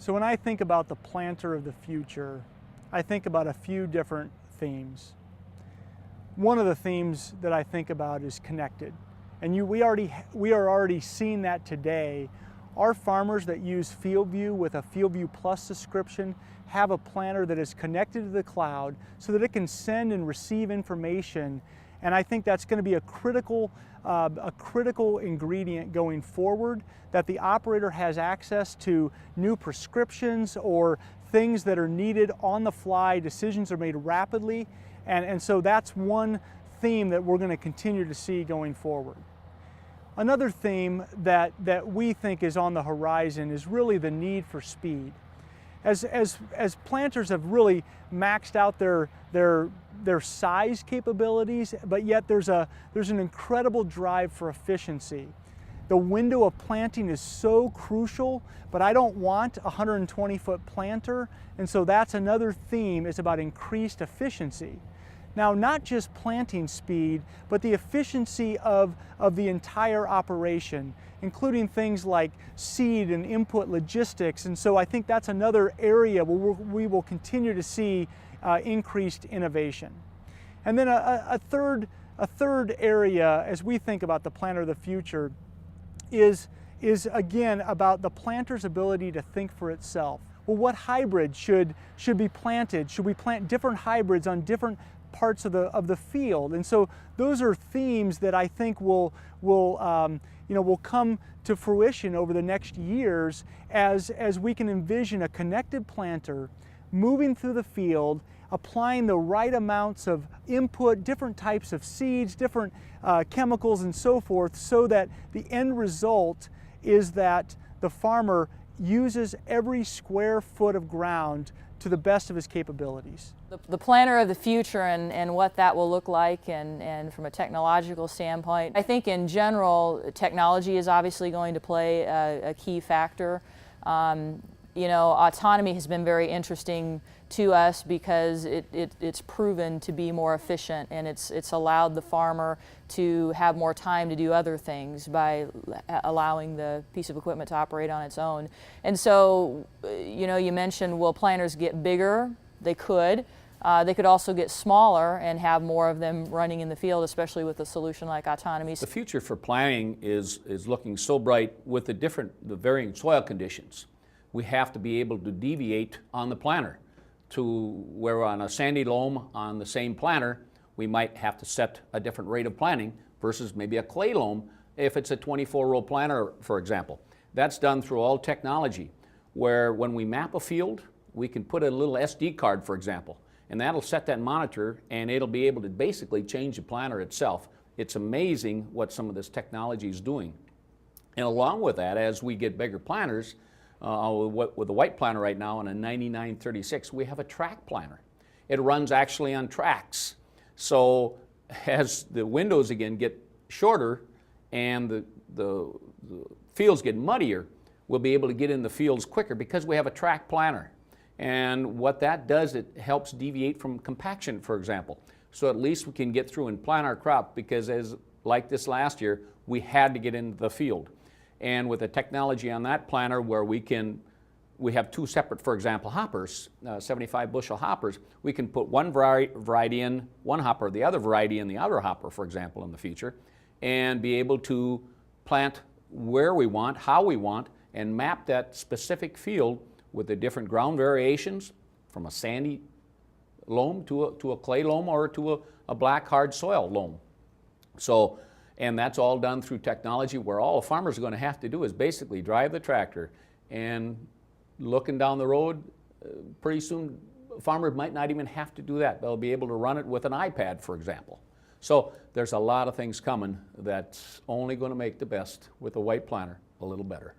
So when I think about the planter of the future, I think about a few different themes. One of the themes that I think about is connected. And we are already seeing that today. Our farmers that use FieldView with a FieldView Plus subscription have a planter that is connected to the cloud so that it can send and receive information. And I think that's going to be a critical ingredient going forward, that the operator has access to new prescriptions or things that are needed on the fly. Decisions are made rapidly. And so that's one theme that we're going to continue to see going forward. Another theme that we think is on the horizon is really the need for speed. As planters have really maxed out their size capabilities, but yet there's an incredible drive for efficiency. The window of planting is so crucial, but I don't want a 120-foot planter, and so that's another theme. It's about increased efficiency. Now, not just planting speed, but the efficiency of the entire operation, including things like seed and input logistics. And so I think that's another area where we will continue to see increased innovation. And then a third area, as we think about the planter of the future, is again about the planter's ability to think for itself. Well, what hybrid should be planted? Should we plant different hybrids on different parts of the field? And so those are themes that I think will come to fruition over the next years as we can envision a connected planter moving through the field, applying the right amounts of input, different types of seeds, different chemicals and so forth, so that the end result is that the farmer uses every square foot of ground to the best of his capabilities. The planter of the future and what that will look like and from a technological standpoint, I think in general technology is obviously going to play a key factor. Autonomy has been very interesting to us because it's proven to be more efficient, and it's allowed the farmer to have more time to do other things by allowing the piece of equipment to operate on its own. And so, you mentioned, will planters get bigger? They could. They could also get smaller and have more of them running in the field, especially with a solution like autonomy. The future for planting is looking so bright with the varying soil conditions. We have to be able to deviate on the planter to where on a sandy loam on the same planter, we might have to set a different rate of planting versus maybe a clay loam if it's a 24-row planter, for example. That's done through all technology, where when we map a field, we can put a little SD card, for example, and that'll set that monitor, and it'll be able to basically change the planter itself. It's amazing what some of this technology is doing. And along with that, as we get bigger planters, with the white planter right now on a 9936, we have a track planter. It runs actually on tracks. So as the windows again get shorter and the fields get muddier, we'll be able to get in the fields quicker because we have a track planter. And what that does, it helps deviate from compaction, for example. So at least we can get through and plant our crop, because like this last year, we had to get into the field. And with the technology on that planter where we have two separate, for example, hoppers, 75 bushel hoppers, we can put one variety in one hopper, the other variety in the other hopper, for example, in the future, and be able to plant where we want, how we want, and map that specific field with the different ground variations from a sandy loam to a clay loam or to a black hard soil loam. So, and that's all done through technology, where all a farmer's going to have to do is basically drive the tractor, and looking down the road, pretty soon a farmer might not even have to do that. They'll be able to run it with an iPad, for example. So there's a lot of things coming that's only going to make the best with the white planter a little better.